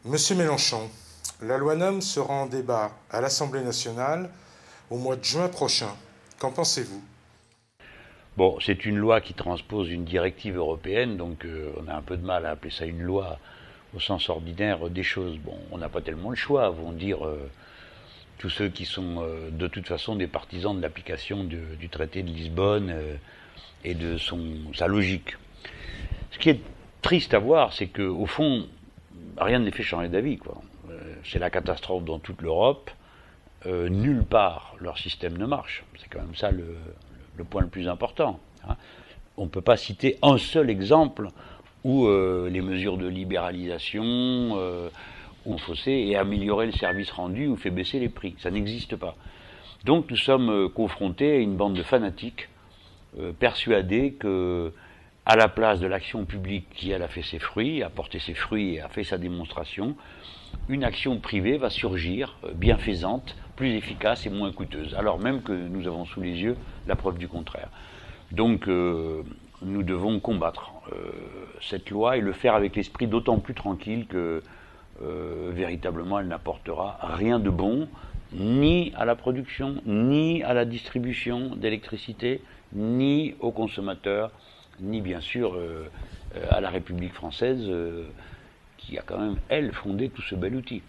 Monsieur Mélenchon, la loi NOM sera en débat à l'Assemblée nationale au mois de juin prochain. Qu'en pensez-vous? Bon, c'est une loi qui transpose une directive européenne, donc on a un peu de mal à appeler ça une loi au sens ordinaire des choses. Bon, on n'a pas tellement le choix, vont dire tous ceux qui sont de toute façon des partisans de l'application du traité de Lisbonne et de sa logique. Ce qui est triste à voir, c'est qu'au fond, rien ne les fait changer d'avis, quoi. C'est la catastrophe dans toute l'Europe. Nulle part leur système ne marche. C'est quand même ça le point le plus important. Hein. On ne peut pas citer un seul exemple où les mesures de libéralisation ont faussé et amélioré le service rendu ou fait baisser les prix. Ça n'existe pas. Donc nous sommes confrontés à une bande de fanatiques persuadés que, à la place de l'action publique qui, elle, a fait ses fruits, a porté ses fruits et a fait sa démonstration, une action privée va surgir, bienfaisante, plus efficace et moins coûteuse, alors même que nous avons sous les yeux la preuve du contraire. Donc nous devons combattre cette loi et le faire avec l'esprit d'autant plus tranquille que véritablement elle n'apportera rien de bon, ni à la production, ni à la distribution d'électricité, ni aux consommateurs, ni bien sûr à la République française qui a quand même, elle, fondé tout ce bel outil.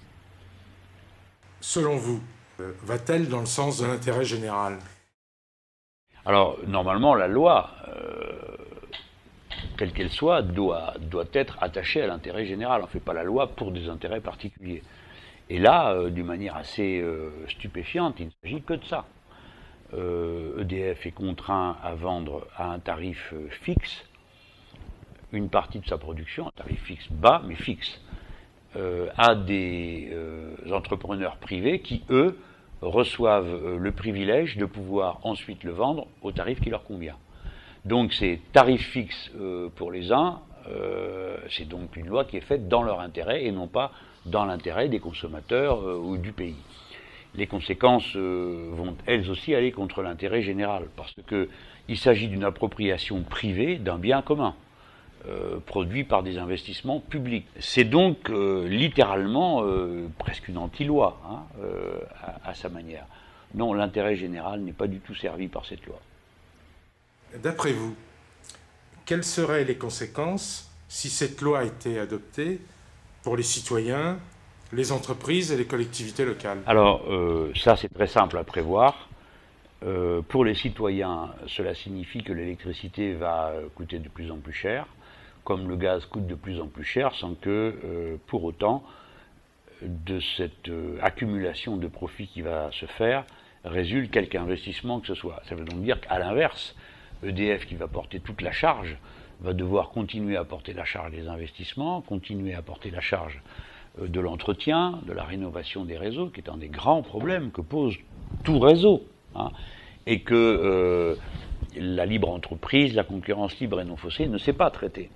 Selon vous, va-t-elle dans le sens de l'intérêt général? Alors, normalement, la loi, quelle qu'elle soit, doit être attachée à l'intérêt général. On ne fait pas la loi pour des intérêts particuliers. Et là, d'une manière assez stupéfiante, il ne s'agit que de ça. EDF est contraint à vendre à un tarif fixe une partie de sa production, un tarif fixe bas, mais fixe, à des entrepreneurs privés qui, eux, reçoivent le privilège de pouvoir ensuite le vendre au tarif qui leur convient. Donc c'est tarif fixe pour les uns, c'est donc une loi qui est faite dans leur intérêt et non pas dans l'intérêt des consommateurs ou du pays. Les conséquences vont elles aussi aller contre l'intérêt général, parce qu'il s'agit d'une appropriation privée d'un bien commun, produit par des investissements publics. C'est donc littéralement presque une anti-loi, hein, à sa manière. Non, l'intérêt général n'est pas du tout servi par cette loi. D'après vous, quelles seraient les conséquences si cette loi était adoptée pour les citoyens, les entreprises et les collectivités locales? Alors, ça c'est très simple à prévoir. Pour les citoyens, cela signifie que l'électricité va coûter de plus en plus cher, comme le gaz coûte de plus en plus cher, sans que, pour autant, de cette accumulation de profits qui va se faire, résulte quelque investissement que ce soit. Ça veut donc dire qu'à l'inverse, EDF, qui va porter toute la charge, va devoir continuer à porter la charge des investissements, continuer à porter la charge de l'entretien, de la rénovation des réseaux, qui est un des grands problèmes que pose tout réseau, hein, et que la libre entreprise, la concurrence libre et non faussée ne sait pas traiter.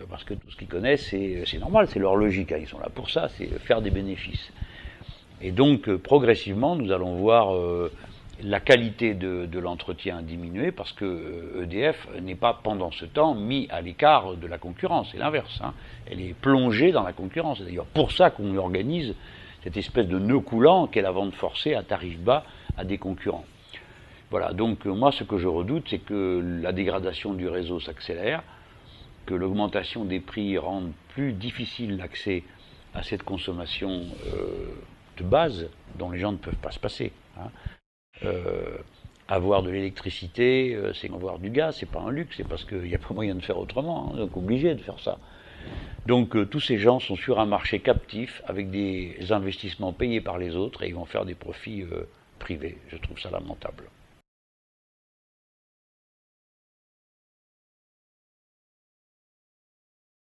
Parce que tout ce qu'ils connaissent, c'est normal, c'est leur logique, hein, ils sont là pour ça, c'est faire des bénéfices. Et donc, progressivement, nous allons voir la qualité de l'entretien diminuer, parce que EDF n'est pas, pendant ce temps, mis à l'écart de la concurrence, c'est l'inverse. Hein. Elle est plongée dans la concurrence. C'est d'ailleurs pour ça qu'on organise cette espèce de nœud coulant qu'est la vente forcée à tarif bas à des concurrents. Voilà, donc moi ce que je redoute, c'est que la dégradation du réseau s'accélère, que l'augmentation des prix rende plus difficile l'accès à cette consommation de base dont les gens ne peuvent pas se passer. Hein. Avoir de l'électricité, c'est avoir du gaz, c'est pas un luxe, c'est parce qu'il n'y a pas moyen de faire autrement, hein, donc obligé de faire ça. Donc tous ces gens sont sur un marché captif avec des investissements payés par les autres et ils vont faire des profits privés. Je trouve ça lamentable.